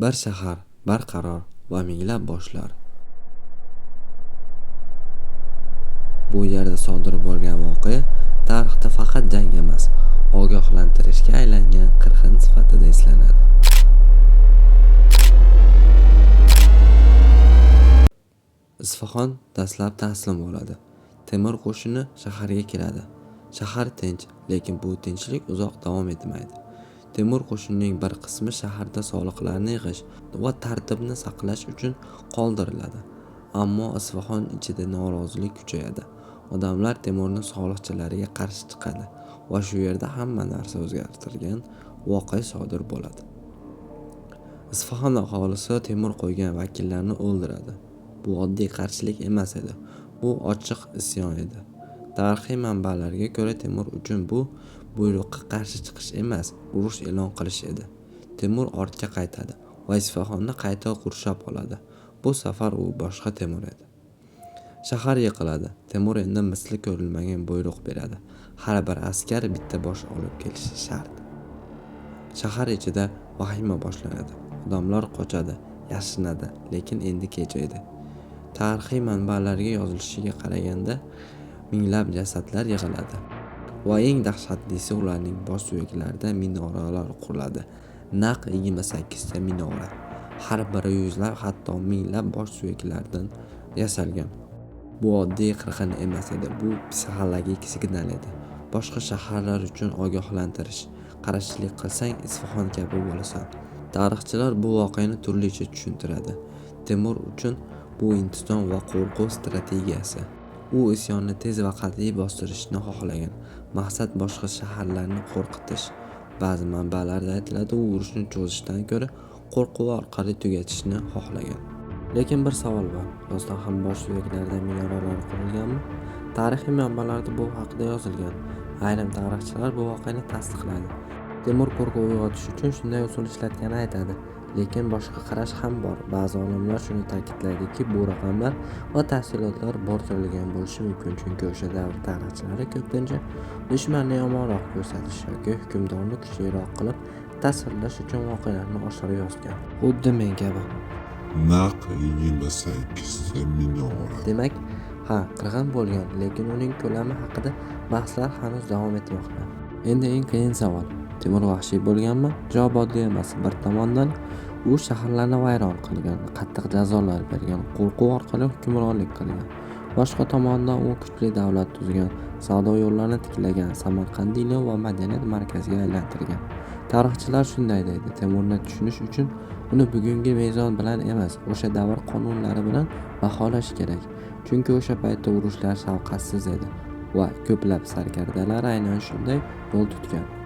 Bir shahar, bir qaror va minglab boshlar. Bu yerda sodir bo'lgan voqea tarixda faqat jang emas, ogohlantirishga aylangan qirg'in sifatida eslanadi. Isfahon dastlab taslim bo'ladi. Temur qo'shini shaharga kiradi. Shahar tinch, lekin bu tinchlik uzoq davom etmaydi. Temur qo'shinining bir qismi shaharda soliqlarni yig'ish va tartibni saqlash uchun qoldiriladi. Ammo Isfahon ichida norozilik kuchayadi. Odamlar Temurning soliqchilariga qarshi chiqadi va shu yerda hamma narsa o'zgartirilgan voqea sodir bo'ladi. Isfahon aholisi Temur qo'ygan vakillarni o'ldiradi. Bu oddiy qarshilik emas edi. Bu ochiq isyon edi. Tarixiy manbalarga ko'ra Temur uchun bu buyruqqa qarshi chiqish emas, urush e'lon qilish edi. Temur ortga qaytadi va Isfahonni qayta qurshab oladi. Bu safar u boshqa Temur edi. Shahar yiqiladi. Temur endi misli ko'rilmagan buyruq beradi. Har bir askar bitta bosh olib kelishi shart. Shahar ichida vahima boshlanadi. Odamlar qochadi, yashinadi, lekin endi kech edi. Tarixiy manbalarga yozilishiga qaraganda minglab jasadlar yig'iladi va eng dahshatlisi ularning bosh suyaklarida minoralar quriladi. Naq 28 ta minora. Har biri yuzlab, hatto minglab bosh suyaklardan yasalgan. Bu oddiy qirg'in emas edi, bu psixologik signal edi. Boshqa shaharlar uchun ogohlantirish. Qarshilik qilsang Isfahon kabi bo'lasan. Tarixchilar bu voqeani turlicha tushuntiradi. Temur uchun bu intizom va qo'rquv strategiyasi. U isyonni tez va qat'iy bostirishni xohlagan. Maqsad boshqa shaharlarni qo'rqitish. Ba'zi manbalarda aytiladi, u urushni cho'zishdan ko'ra qo'rquv orqali tugatishni xohlagan. Lekin bir savol bor. Rostdan ham bosh suyaklardan minoralar qurilganmi? Tarixiy manbalarda bu haqida yozilgan. Ayrim tarixchilar bu voqeani tasdiqladi. Temur qo'rquv uyg'otish uchun shunday usul ishlatganini aytadi. Lekin boshqa qarash ham bor. Ba'zi olimlar shuni ta'kidlaydiki, bu raqamlar va tafsilotlar botirilgan bo'lishi mumkin, chunki o'sha davr tarixchilari ko'pincha dushmanni yomonroq ko'rsatish yoki hukmdorni kuchliroq qilib tasvirlash uchun voqealarni oshirib yozgan. Xuddi men kabi. Naq 28 ta minora. Demak, qirg'in bo'lgan, lekin uning ko'lami haqida bahslar hanuz davom etmoqda. Endi eng qiyin savol: Temur vahshiy bo'lganmi? Javob oddiy emas. Bir tomondan u shaharlarni vayron qilgan, qattiq jazolar bergan, qo'rquv orqali hukmronlik qilgan. Boshqa tomondan u kuchli davlat tuzgan, savdo yo'llarini tiklagan, Samarqandni va madaniyat markaziga aylantirgan. Tarixchilar shunday deydi: Temurni tushunish uchun uni bugungi mezon bilan emas, o'sha davr qonunlari bilan baholash kerak. Chunki o'sha paytda urushlar shafqatsiz edi va ko'plab sarkardalar aynan shunday yo'l tutgan.